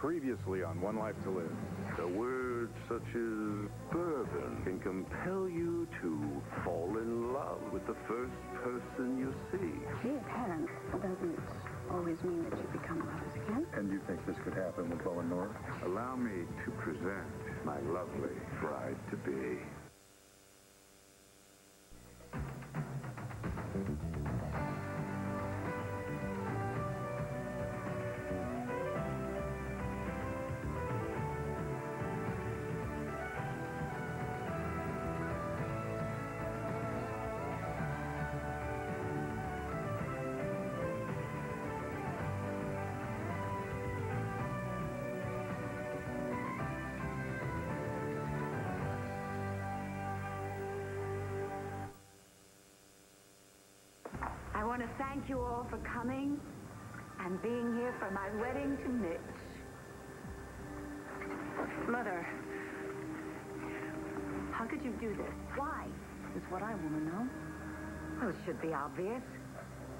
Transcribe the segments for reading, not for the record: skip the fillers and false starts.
Previously on One Life to Live. The words such as bourbon can compel you to fall in love with the first person you see. Being parents doesn't always mean that you become lovers again. And you think this could happen with Bo and Nora? Allow me to present my lovely bride-to-be. I want to thank you all for coming and being here for my wedding to Mitch. Mother, how could you do this? Why? Is what I want to know. Well, it should be obvious.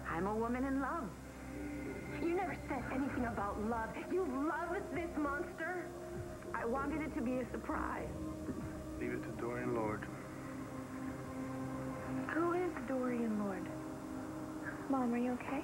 I'm a woman in love. You never said anything about love. You love this monster? I wanted it to be a surprise. Leave it to Dorian Lord. Who is Dorian Lord? Mom, are you okay?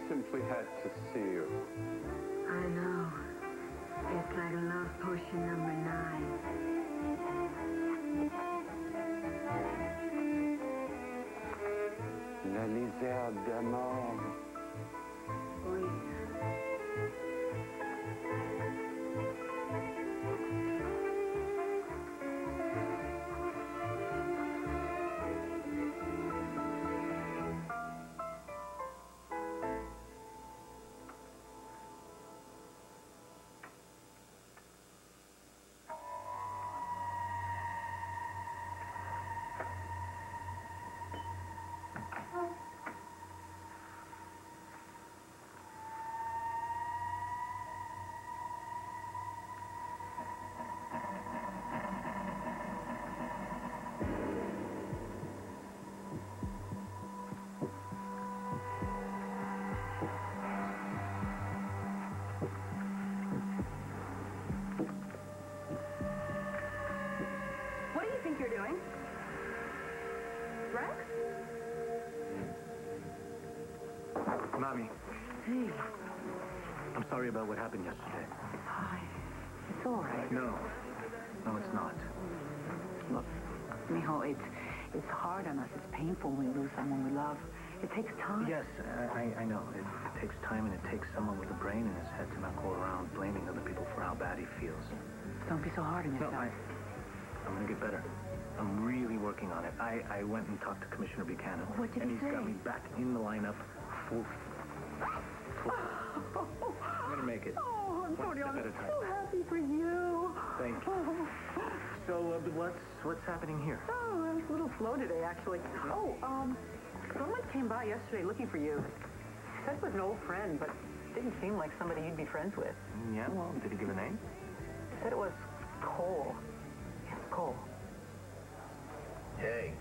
Simply had to see you. I know. It's like love potion number 9. La misère d'amour. Oui. What do you think you're doing? Rex? Mommy, Hey, I'm sorry about what happened yesterday. hi. It's all right. No, it's not. Look, Mijo, it's hard on us. It's painful when we lose someone we love. It takes time. Yes, I know. It takes time, and it takes someone with a brain in his head to not go around blaming other people for how bad he feels. Don't be so hard on No, yourself. I'm going to get better. I'm really working on it. I went and talked to Commissioner Buchanan. What did and he he's got say? me back in the lineup full. I'm going to make it. Oh, One Antonio, step at a I'm time. so happy for you. Thank you. So, what's happening here? Oh, I was a little slow today, actually. Oh, someone came by yesterday looking for you. Said it was an old friend, but didn't seem like somebody you'd be friends with. Yeah, well, did he give a name? Said it was Cole. Yes, Cole. Hey,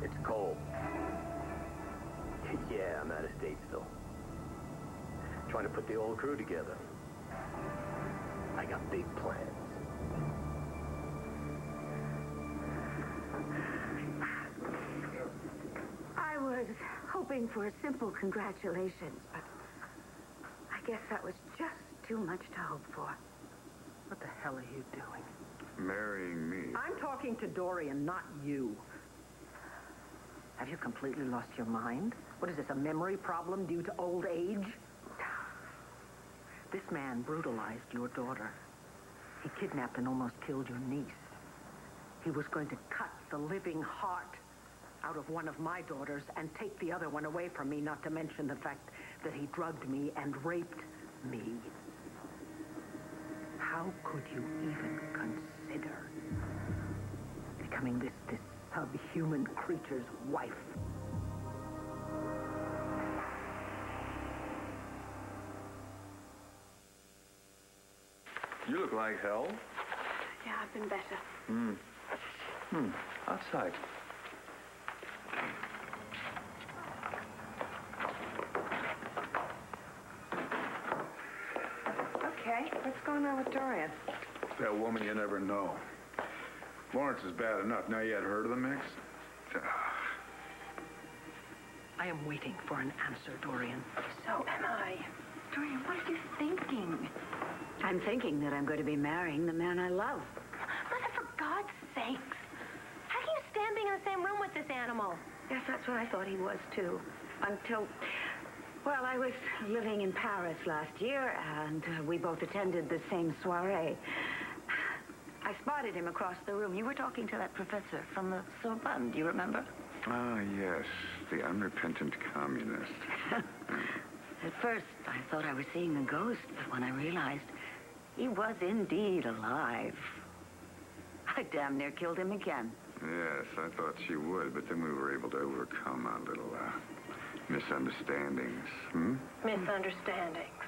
it's Cole. Yeah, I'm out of state still. Trying to put the old crew together. I got big plans. I was hoping for a simple congratulations, but I guess that was just too much to hope for. What the hell are you doing? Marrying me. I'm talking to Dorian, not you. Have you completely lost your mind? What is this, a memory problem due to old age? This man brutalized your daughter. He kidnapped and almost killed your niece. He was going to cut the living heart out of one of my daughters and take the other one away from me, not to mention the fact that he drugged me and raped me. How could you even consider becoming this subhuman creature's wife. You look like hell. Yeah, I've been better. Outside. Okay, what's going on with Dorian? That woman you never know. Lawrence is bad enough. Now you had her to the mix? I am waiting for an answer, Dorian. So am I. Dorian, what are you thinking? I'm thinking that I'm going to be marrying the man I love. Mother, for God's sakes. How can you stand being in the same room with this animal? Yes, that's what I thought he was, too. Until, well, I was living in Paris last year, and we both attended the same soiree. I spotted him across the room. You were talking to that professor from the Sorbonne, do you remember? Ah, yes. The unrepentant communist. At first, I thought I was seeing a ghost, but when I realized he was indeed alive, I damn near killed him again. Yes, I thought she would, but then we were able to overcome our little, misunderstandings. Misunderstandings.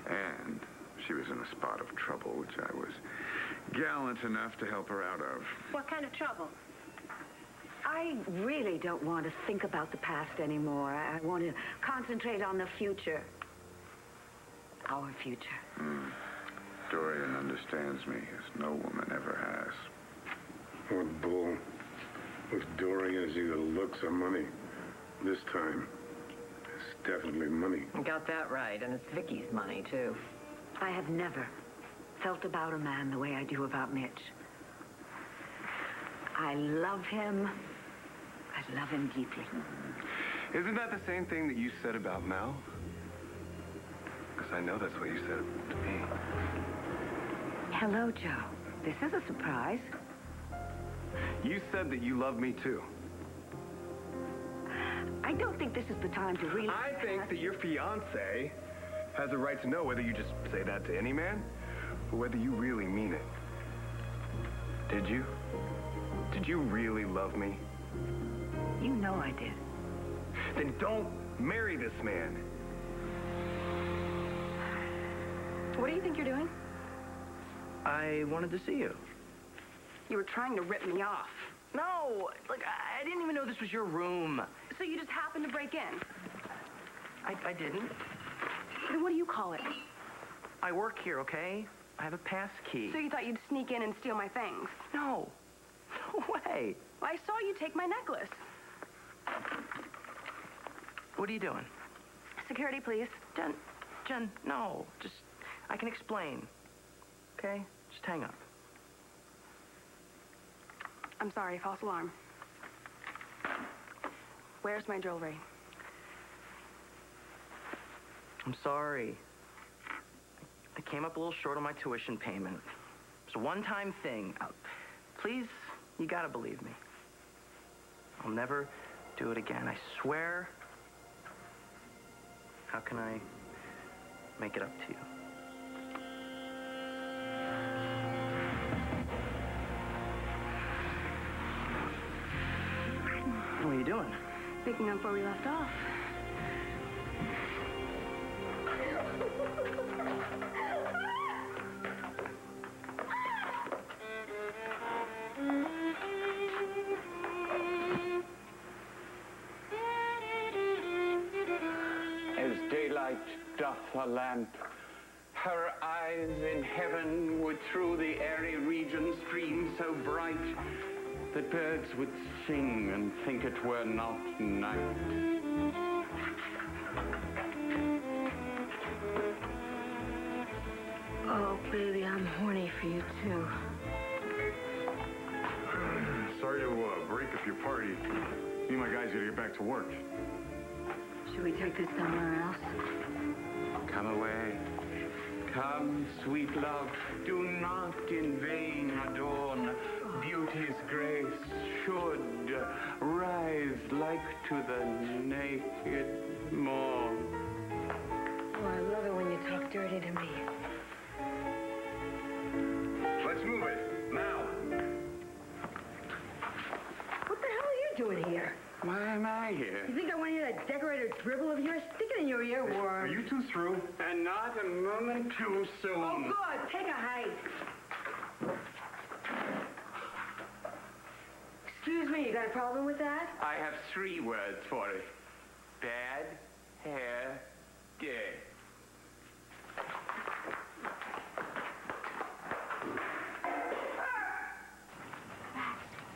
And she was in a spot of trouble, which I was gallant enough to help her out of. What kind of trouble? I really don't want to think about the past anymore. I want to concentrate on the future. Our future. Dorian understands me as no woman ever has. What bull. With Dorian, it's either looks or money. This time, it's definitely money. You got that right, and it's Vicky's money, too. I have never felt about a man the way I do about Mitch. I love him. I love him deeply. Isn't that the same thing that you said about Mel? Because I know that's what you said to me. Hello, Joe. This is a surprise. You said that you love me, too. I don't think this is the time to really... I think that your fiancé has a right to know whether you just say that to any man or whether you really mean it. Did you? Did you really love me? You know I did. Then don't marry this man. What do you think you're doing? I wanted to see you. You were trying to rip me off. No, like, I didn't even know this was your room. So you just happened to break in? I didn't. Then what do you call it? I work here, okay? I have a pass key. So you thought you'd sneak in and steal my things? No. No way. Well, I saw you take my necklace. What are you doing? Security, please. Jen, no. Just, I can explain. Okay? Just hang up. I'm sorry, false alarm. Where's my jewelry? I'm sorry. I came up a little short on my tuition payment. It's a one-time thing. Please, you gotta believe me. I'll never do it again. I swear. How can I make it up to you? What are you doing? Picking up where we left off. As daylight doth a lamp, her eyes in heaven would through the airy region stream so bright that birds would sing and think it were not night. Oh, baby, I'm horny for you, too. Sorry to break up your party. Me and my guys gotta get back to work. Should we take this somewhere else? Come away. Come, sweet love, do not in vain adorn. Beauty's grace should rise like to the naked morn. Oh, I love it when you talk dirty to me. Let's move it. Now. I hear? You think I want to hear that decorator dribble of yours? Stick it in your ear, Warren. Are you two through? And not a moment too soon. Oh, good. Take a hike. Excuse me, you got a problem with that? I have 3 words for it. Bad hair day.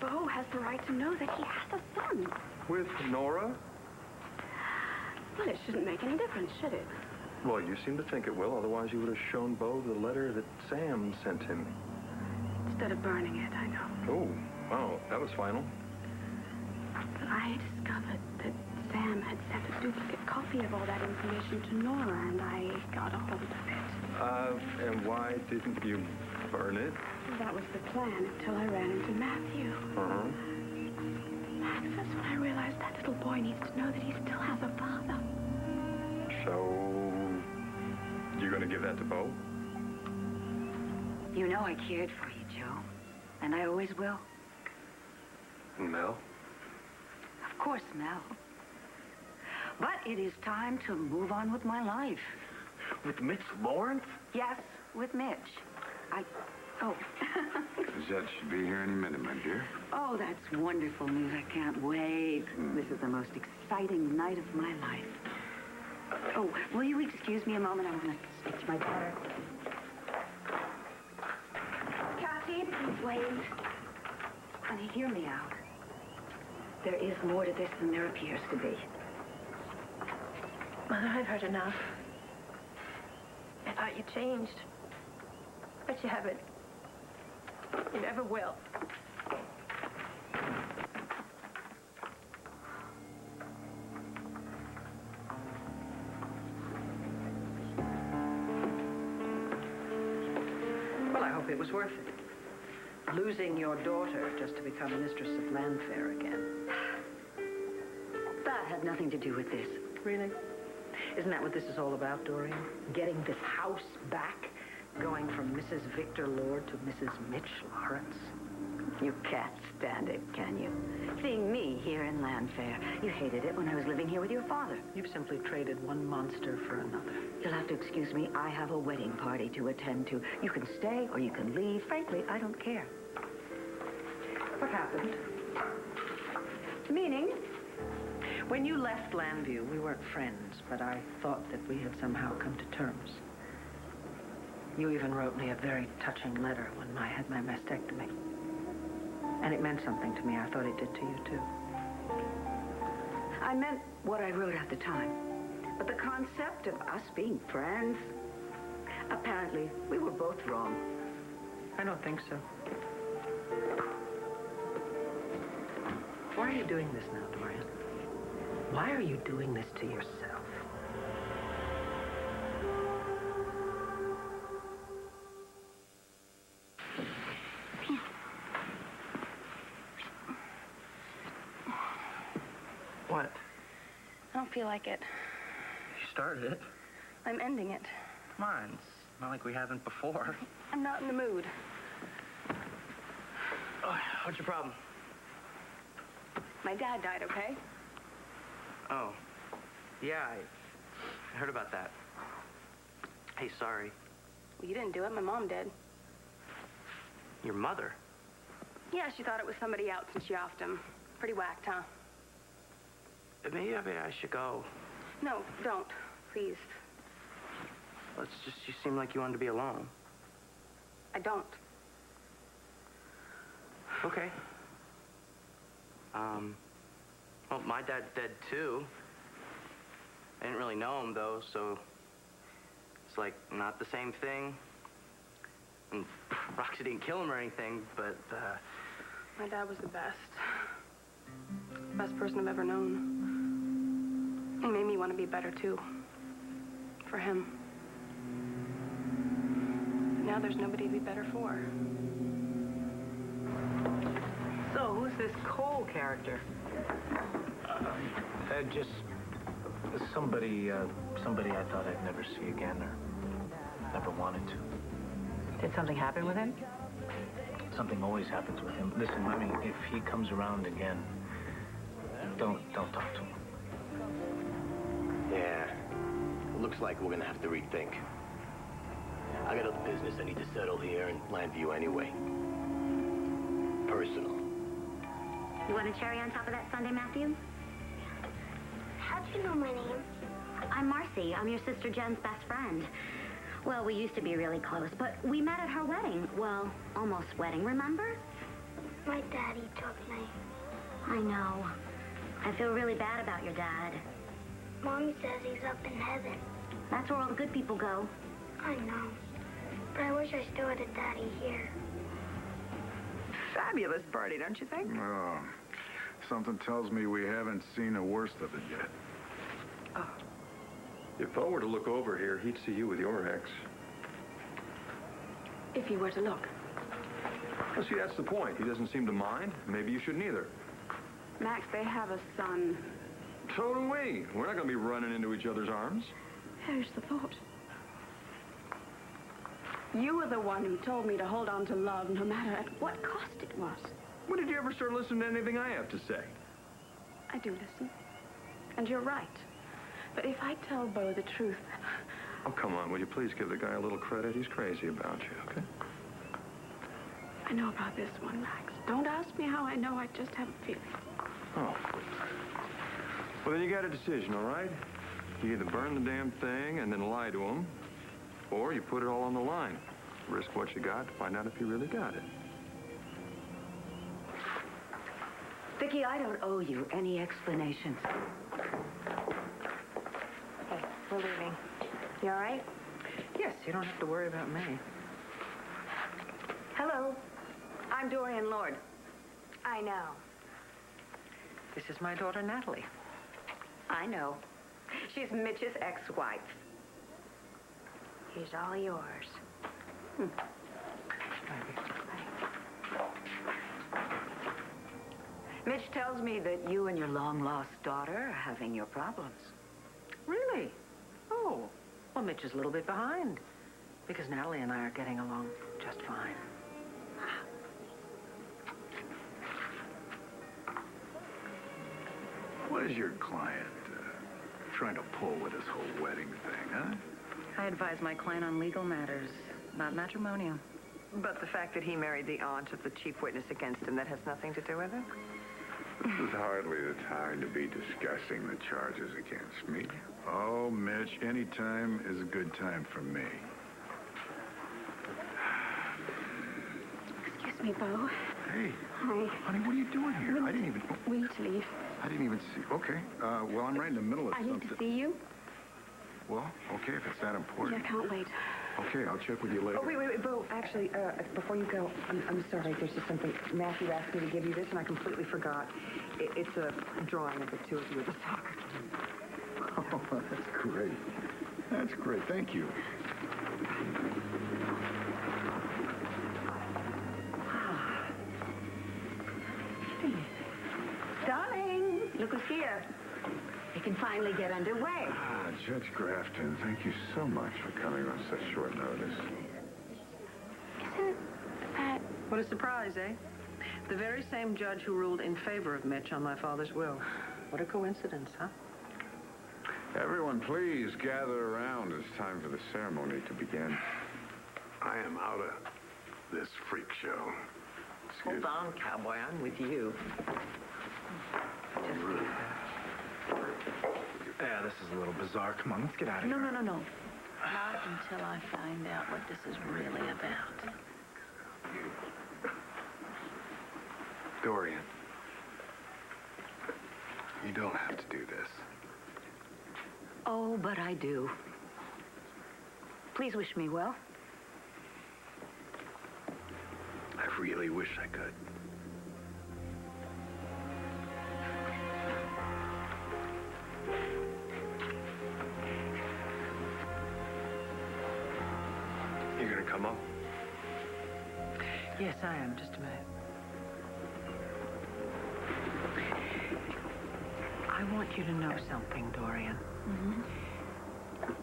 Bo has the right to know that he has a son. With Nora? Well, it shouldn't make any difference, should it? Well, you seem to think it will. Otherwise, you would have shown Bo the letter that Sam sent him. Instead of burning it, I know. Oh, wow. That was final. But I discovered that Sam had sent a duplicate copy of all that information to Nora, and I got a hold of it. And why didn't you burn it? That was the plan until I ran into Matthew. Uh-huh. Max, that's when I realized that little boy needs to know that he still has a father. So, you're going to give that to Bo? You know I cared for you, Joe. And I always will. Mel? Of course, Mel. But it is time to move on with my life. With Mitch Lawrence? Yes, with Mitch. Oh. Zed should be here any minute, my dear. Oh, that's wonderful news. I can't wait. This is the most exciting night of my life. Oh, will you excuse me a moment? I want to speak to my daughter. Cassie, please wait. Honey, hear me out. There is more to this than there appears to be. Mother, I've heard enough. I thought you changed. But you haven't. You never will. Well, I hope it was worth it. Losing your daughter just to become mistress of Landfair again. That had nothing to do with this. Really? Isn't that what this is all about, Dorian? Getting this house back? Going from Mrs. Victor Lord to Mrs. Mitch Lawrence? You can't stand it, can you? Seeing me here in Landfair. You hated it when I was living here with your father. You've simply traded one monster for another. You'll have to excuse me. I have a wedding party to attend to. You can stay or you can leave. Frankly, I don't care. What happened? Meaning? When you left Landview, we weren't friends, but I thought that we had somehow come to terms. You even wrote me a very touching letter when I had my mastectomy. And it meant something to me. I thought it did to you, too. I meant what I wrote at the time. But the concept of us being friends, apparently, we were both wrong. I don't think so. Why are you doing this now, Dorian? Why are you doing this to yourself? What? I don't feel like it. You started it. I'm ending it. Come on, it's not like we haven't before. I'm not in the mood. Oh, what's your problem? My dad died, okay? Oh, yeah, I heard about that. Hey, sorry. Well, you didn't do it. My mom did. Your mother? Yeah, she thought it was somebody else and she offed him. Pretty whacked, huh? Maybe I should go. No, don't. Please. Well, it's just you seem like you wanted to be alone. I don't. Okay. Well, my dad's dead, too. I didn't really know him, though, so it's, like, not the same thing. And Roxy didn't kill him or anything, but, My dad was the best. Best person I've ever known. He made me want to be better, too. For him. Now there's nobody to be better for. So, who's this Cole character? Just somebody I thought I'd never see again or never wanted to. Did something happen with him? Something always happens with him. Listen, Mommy, if he comes around again, Don't talk to him. Yeah. Looks like we're gonna have to rethink. I got other business I need to settle here in Landview anyway. Personal. You want a cherry on top of that sundae, Matthew? How'd you know my name? I'm Marcy. I'm your sister Jen's best friend. Well, we used to be really close, but we met at her wedding. Well, almost wedding, remember? My daddy took me. I know. I feel really bad about your dad. Mommy says he's up in heaven. That's where all the good people go. I know. But I wish I still had a daddy here. Fabulous party, don't you think? Oh, something tells me we haven't seen the worst of it yet. Oh. If Bo were to look over here, he'd see you with your ex. If you were to look. Well, see, that's the point. He doesn't seem to mind. Maybe you shouldn't either. Max, they have a son. So do we. We're not going to be running into each other's arms. Here's the thought. You were the one who told me to hold on to love no matter at what cost it was. When did you ever start listening to anything I have to say? I do listen. And you're right. But if I tell Bo the truth... Oh, come on. Will you please give the guy a little credit? He's crazy about you, okay? I know about this one, Max. Don't ask me how I know. I just have a feeling. Oh. Well, then you got a decision, all right? You either burn the damn thing and then lie to him, or you put it all on the line. Risk what you got to find out if you really got it. Vicki, I don't owe you any explanations. Hey, we're leaving. You all right? Yes, you don't have to worry about me. Hello. I'm Dorian Lord. I know. This is my daughter, Natalie. I know. She's Mitch's ex-wife. He's all yours. Mitch tells me that you and your long-lost daughter are having your problems. Really? Oh. Well, Mitch is a little bit behind. Because Natalie and I are getting along just fine. What is your client trying to pull with this whole wedding thing, huh? I advise my client on legal matters, not matrimonial. But the fact that he married the aunt of the chief witness against him, that has nothing to do with it? This is hardly the time to be discussing the charges against me. Oh, Mitch, any time is a good time for me. Excuse me, Bo. Hey. Hi. Honey, what are you doing here? I didn't even... We need to leave. I didn't even see... Okay. Well, I'm right in the middle of something. I need to see you. Well, okay, if it's that important. Yeah, I can't wait. Okay, I'll check with you later. Oh, wait, Bo, actually, before you go, I'm sorry, there's just something. Matthew asked me to give you this, and I completely forgot. It's a drawing of the two of you at the soccer game. Oh, that's great. That's great. Thank you. Darling, look who's here. We can finally get underway. Judge Grafton, thank you so much for coming on such short notice. Isn't that... What a surprise, eh? The very same judge who ruled in favor of Mitch on my father's will. What a coincidence, huh? Everyone, please gather around. It's time for the ceremony to begin. I am out of this freak show. Hold on, cowboy. I'm with you. Yeah, this is a little bizarre. Come on, let's get out of here. No. Not until I find out what this is really about. Dorian, you don't have to do this. Oh, but I do. Please wish me well. I really wish I could. You gonna come up? Yes, I am. Just a minute. I want you to know something, Dorian. Mm-hmm.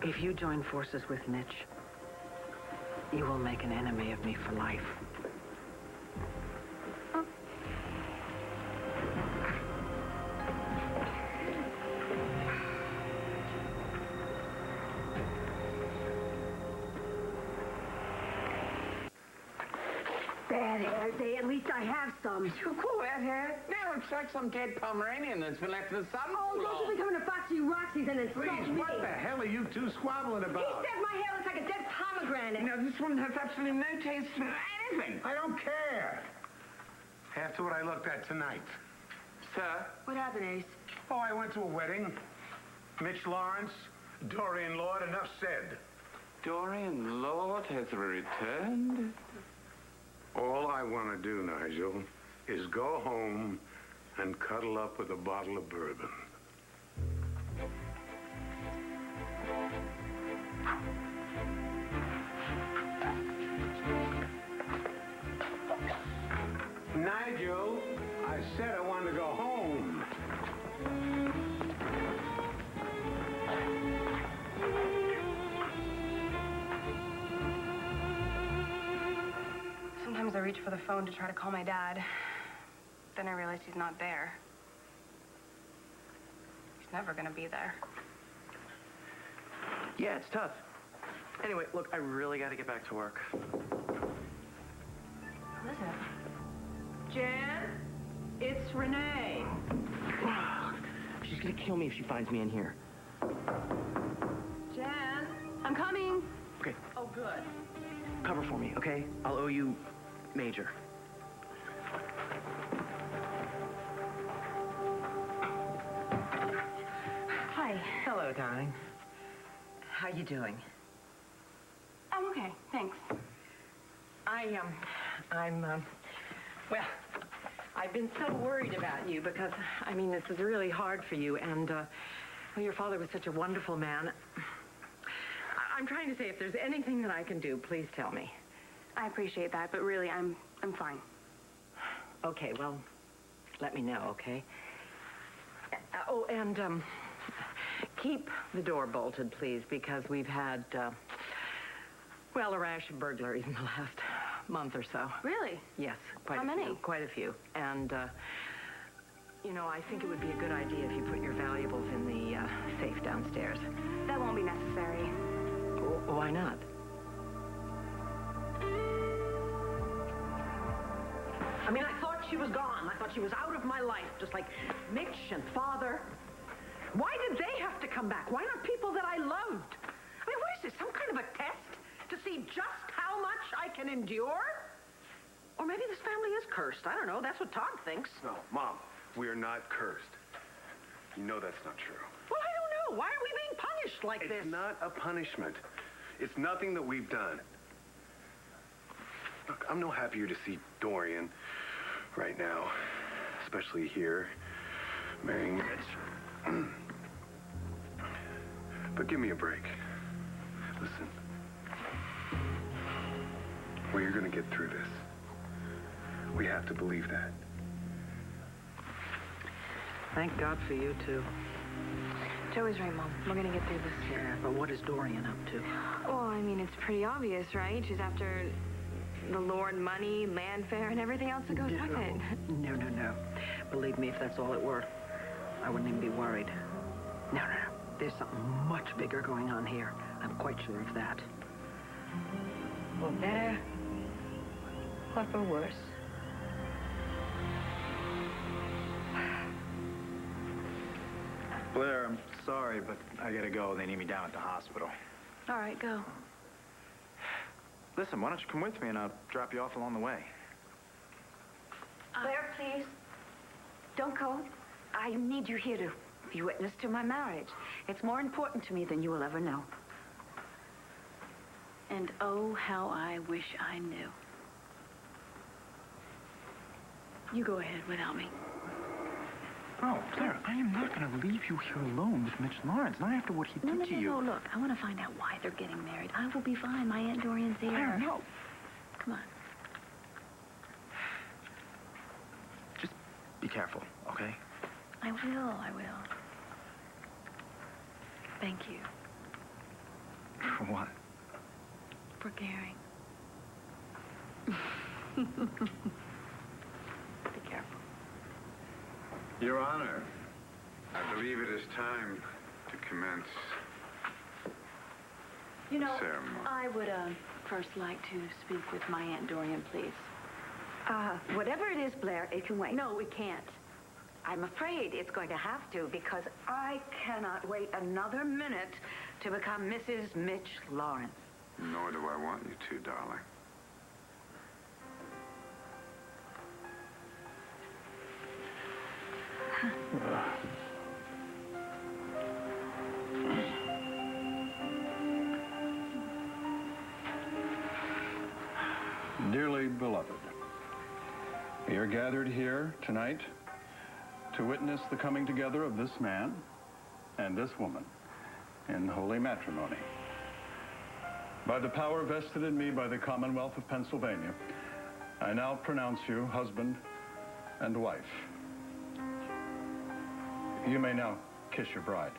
If you join forces with Mitch, you will make an enemy of me for life. At least I have some. You go ahead. Now it's like some dead Pomeranian that's been left in the sun. Oh, don't you be coming to Foxy Roxy's and insult Please, me. what the hell are you two squabbling He about? said my hair looks like a dead pomegranate. Now, this one has absolutely no taste for anything. I don't care. After what I looked at tonight. Sir? What happened, Ace? Oh, I went to a wedding. Mitch Lawrence, Dorian Lord, enough said. Dorian Lord has returned? All I want to do, Nigel, is go home and cuddle up with a bottle of bourbon. Nigel, I said I wanted to go home. Sometimes I reach for the phone to try to call my dad. Then I realize he's not there. He's never gonna be there. Yeah, it's tough. Anyway, look, I really got to get back to work. Who is it? Jan, it's Renee. She's going to kill me if she finds me in here. Jan? I'm coming. Okay, Oh, good. cover for me, okay? I'll owe you major. Hi. Hello, darling. How you doing? I'm okay, thanks. Well, I've been so worried about you because, I mean, this is really hard for you, and, well, your father was such a wonderful man. I'm trying to say, if there's anything that I can do, please tell me. I appreciate that, but really, I'm fine. Okay, well, let me know, okay? Oh, and, keep the door bolted, please, because we've had, well, a rash of burglaries in the last month or so. Really? Yes, quite How a many? few. Quite a few. And, you know, I think it would be a good idea if you put your valuables in the safe downstairs. That won't be necessary. Why not? I mean, I thought she was gone. I thought she was out of my life, just like Mitch and Father. Why did they have to come back? Why not people that I loved? I mean, what is this, some kind of a test to see just how much I can endure? Or maybe this family is cursed. I don't know. That's what Todd thinks. No, Mom, we are not cursed. You know that's not true. Well, I don't know. Why are we being punished like this? It's not a punishment. It's nothing that we've done. Look, I'm no happier to see Dorian right now, especially here, marrying Mitch. But give me a break. Listen. We're gonna get through this. We have to believe that. Thank God for you, too. Joey's right, Mom. We're gonna get through this. Yeah, but what is Dorian up to? Well, I mean, it's pretty obvious, right? She's after the Lord, money, land fare, and everything else that goes with it. No. Believe me, if that's all it were, I wouldn't even be worried. No. There's something much bigger going on here. I'm quite sure of that. For better or for worse. Blair, I'm sorry, but I gotta go. They need me down at the hospital. All right, go. Listen, why don't you come with me and I'll drop you off along the way? Claire, please. Don't go. I need you here to be witness to my marriage. It's more important to me than you will ever know. And oh, how I wish I knew. You go ahead without me. Oh, Claire, I am not going to leave you here alone with Mitch Lawrence, not after what he did to you. No, look, I want to find out why they're getting married. I will be fine. My Aunt Dorian's here. Claire, no. Come on. Just be careful, okay? I will. Thank you For what? for caring. Be careful. Your Honor, I believe it is time to commence You know, ceremony. I would first like to speak with my Aunt Dorian, please. Whatever it is, Blair, it can wait. No, it can't. I'm afraid it's going to have to because I cannot wait another minute to become Mrs. Mitch Lawrence. Nor do I want you to, darling. Dearly beloved, we are gathered here tonight to witness the coming together of this man and this woman in holy matrimony. By the power vested in me by the Commonwealth of Pennsylvania, I now pronounce you husband and wife. You may now kiss your bride.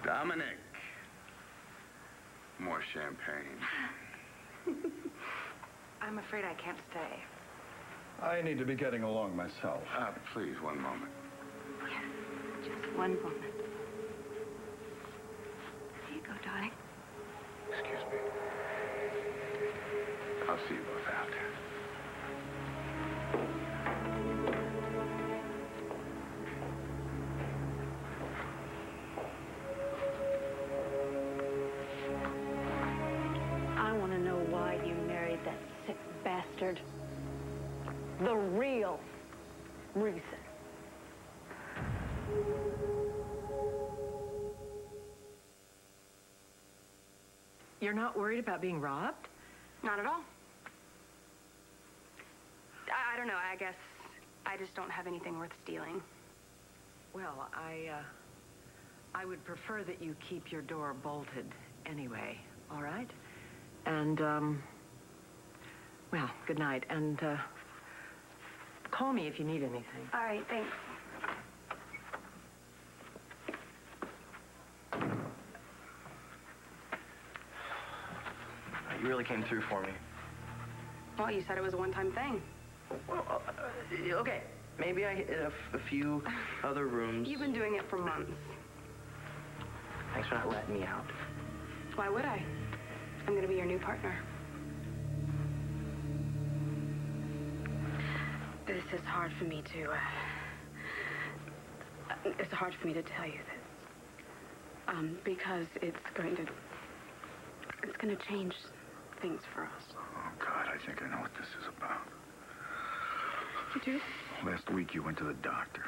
Dominic. More champagne. I'm afraid I can't stay. I need to be getting along myself. Please, one moment. Just one moment. Here you go, darling. Excuse me. I'll see you both out. Bastard. The real reason. You're not worried about being robbed? Not at all. I don't know. I guess I just don't have anything worth stealing. Well, I would prefer that you keep your door bolted anyway, all right? And, well, good night. And, call me if you need anything. All right, thanks. You really came through for me. Well, you said it was a one-time thing. Well, okay. Maybe I hit a few other rooms. You've been doing it for months. Thanks for not letting me out. Why would I? I'm going to be your new partner. This is hard for me to, it's hard for me to tell you this. Because it's going to change things for us. Oh, God, I think I know what this is about. You do? Last week you went to the doctor.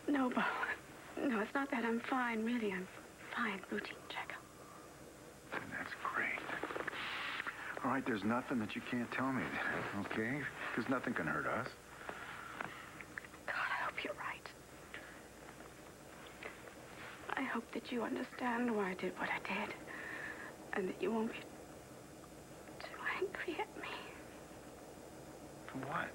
No, Bo. No, it's not that. I'm fine, really. I'm fine. Routine checkup. That's great. All right, there's nothing that you can't tell me, okay? Because nothing can hurt us. God, I hope you're right. I hope that you understand why I did what I did. And that you won't be too angry at me. For what?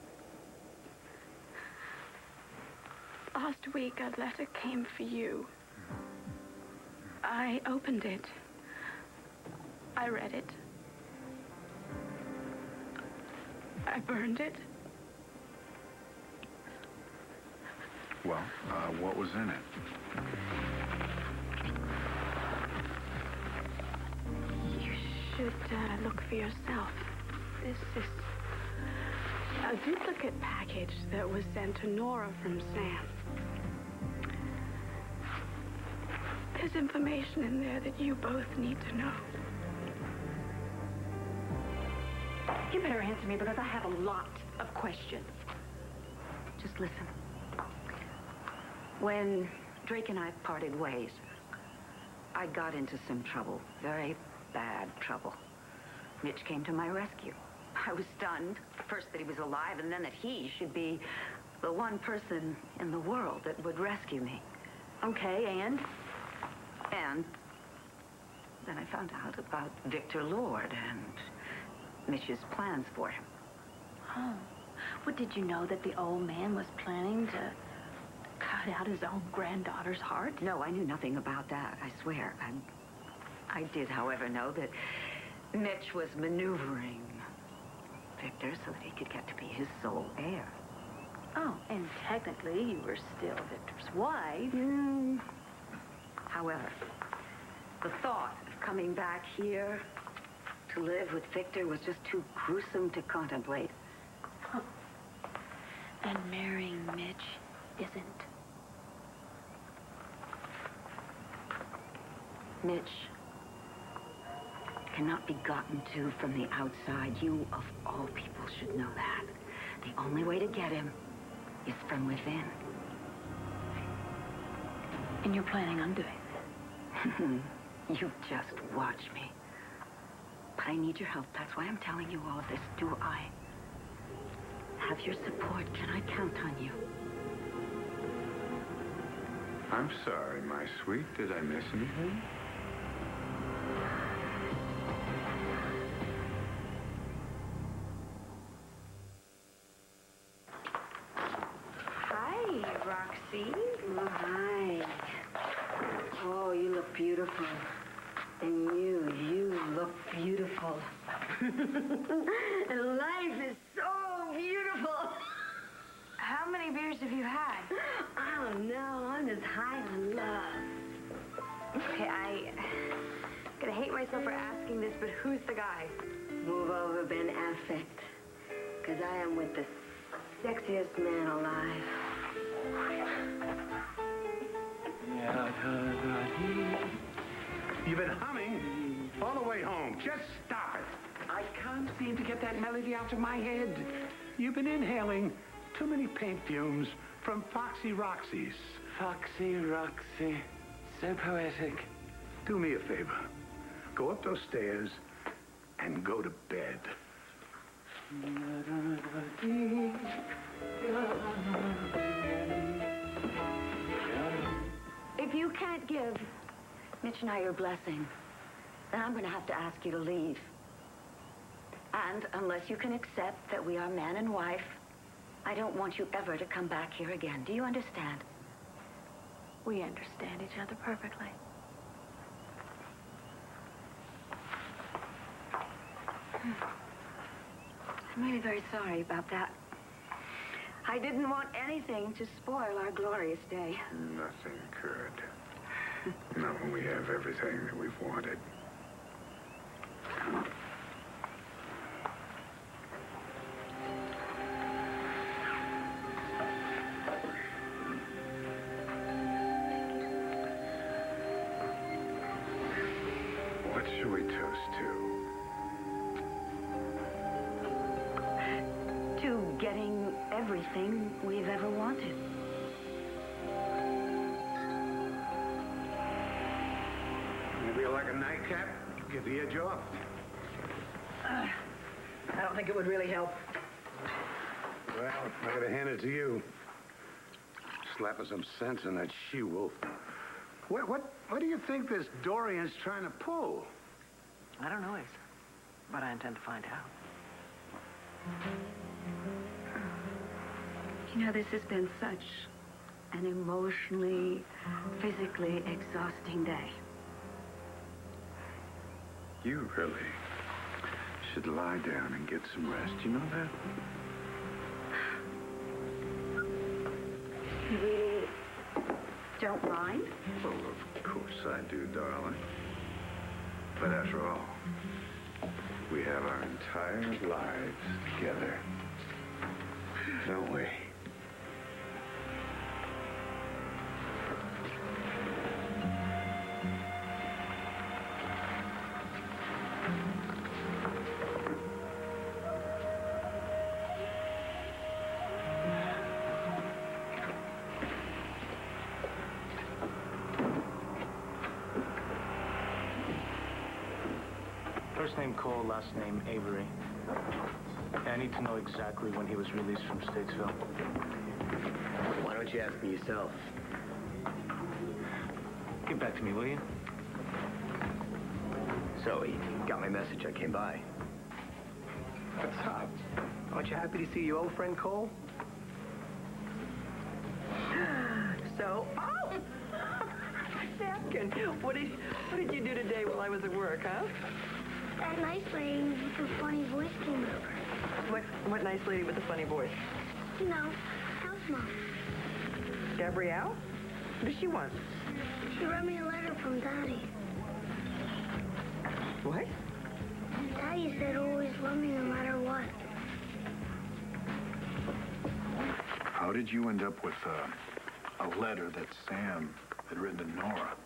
Last week, a letter came for you. I opened it. I read it. I burned it. Well, what was in it? You should look for yourself. This is a duplicate package that was sent to Nora from Sam. There's information in there that you both need to know. You better answer me because I have a lot of questions. Just listen. When Drake and I parted ways, I got into some trouble, very bad trouble. Mitch came to my rescue. I was stunned, first that he was alive, and then that he should be the one person in the world that would rescue me. Okay, and And then I found out about Victor Lord and Mitch's plans for him. Oh. Well, did you know that the old man was planning to cut out his own granddaughter's heart? No, I knew nothing about that, I swear. And I did, however, know that Mitch was maneuvering Victor so that he could get to be his sole heir. Oh, and technically you were still Victor's wife. However, the thought of coming back here to live with Victor was just too gruesome to contemplate. Huh. And marrying Mitch isn't. Mitch cannot be gotten to from the outside. You, of all people, should know that. The only way to get him is from within. And you're planning on doing that? You just watch me. But I need your help. That's why I'm telling you all of this. Do I have your support? Can I count on you? I'm sorry, my sweet. Did I miss anything? Roxy. Oh, hi. Oh, you look beautiful. And you look beautiful. And life is so beautiful. How many beers have you had? I don't know. I'm just high on love. Okay, I'm gonna hate myself for asking this, but who's the guy? Move over, Ben Affect. Because I am with the sexiest man alive. You've been humming all the way home. Just stop it. I can't seem to get that melody out of my head. You've been inhaling too many paint fumes from Foxy Roxy's. Foxy Roxy. So poetic. Do me a favor. Go up those stairs and go to bed. If you can't give Mitch and I your blessing, then I'm going to have to ask you to leave. And unless you can accept that we are man and wife, I don't want you ever to come back here again. Do you understand? We understand each other perfectly. I'm really very sorry about that. I didn't want anything to spoil our glorious day. Nothing could. Not when we have everything that we've wanted. What should we toast to? To getting everything we've ever wanted. Maybe you like a nightcap? Get the edge off. I don't think it would really help. Well, I gotta hand it to you. Slapping some sense in that she-wolf. What do you think this Dorian's trying to pull? I don't know, Ace. But I intend to find out. You know, this has been such an emotionally, physically exhausting day. You really should lie down and get some rest. You know that? You really don't mind? Well, of course I do, darling. But after all, we have our entire lives together. Don't we? First name Cole, last name Avery. I need to know exactly when he was released from Statesville. Why don't you ask me yourself? Get back to me, will you? So, he got my message. I came by. What's up? Aren't you happy to see your old friend Cole? So, oh! Napkin, what did you do today while I was at work, huh? That nice lady with the funny voice came over. What nice lady with the funny voice? You know, house mom. Gabrielle? What does she want? She wrote me a letter from Daddy. What? Daddy said always love me no matter what. How did you end up with a letter that Sam had written to Nora?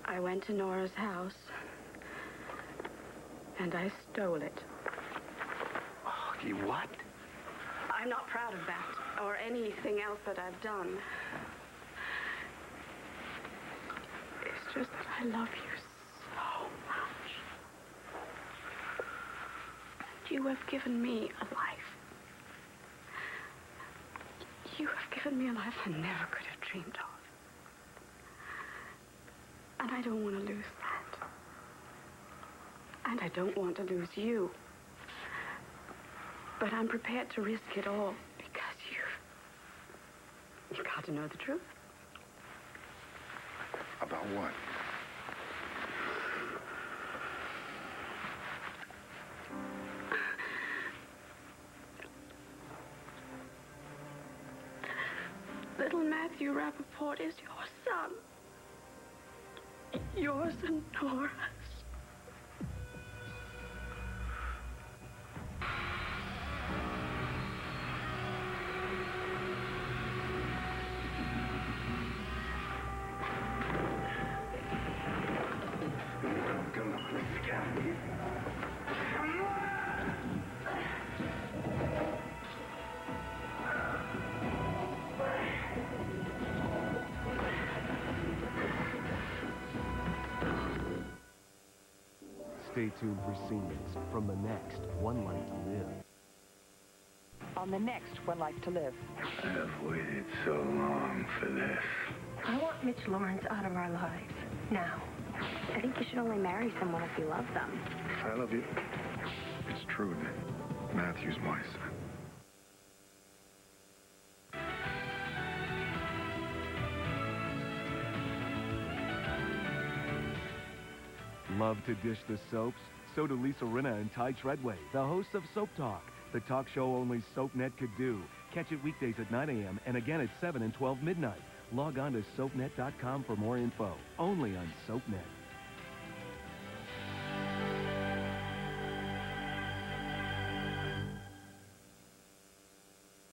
I went to Nora's house, and I stole it. Oh, you what? I'm not proud of that, or anything else that I've done. It's just that I love you so much. And you have given me a life. You have given me a life I never could have dreamed of. And I don't want to lose that. And I don't want to lose you. But I'm prepared to risk it all because you've got to know the truth. About what? Little Matthew Rappaport is your son. Yours and Nora's. Come on, let's get out of here. Stay tuned for scenes from the next One Life to Live. On the next One Life to Live. I've waited so long for this. I want Mitch Lawrence out of our lives. Now. I think you should only marry someone if you love them. I love you. It's true that Matthew's my son. Love to dish the soaps? So do Lisa Rinna and Ty Treadway, the hosts of Soap Talk, the talk show only SoapNet could do. Catch it weekdays at 9 a.m. and again at 7 and 12 midnight. Log on to soapnet.com for more info. Only on SoapNet.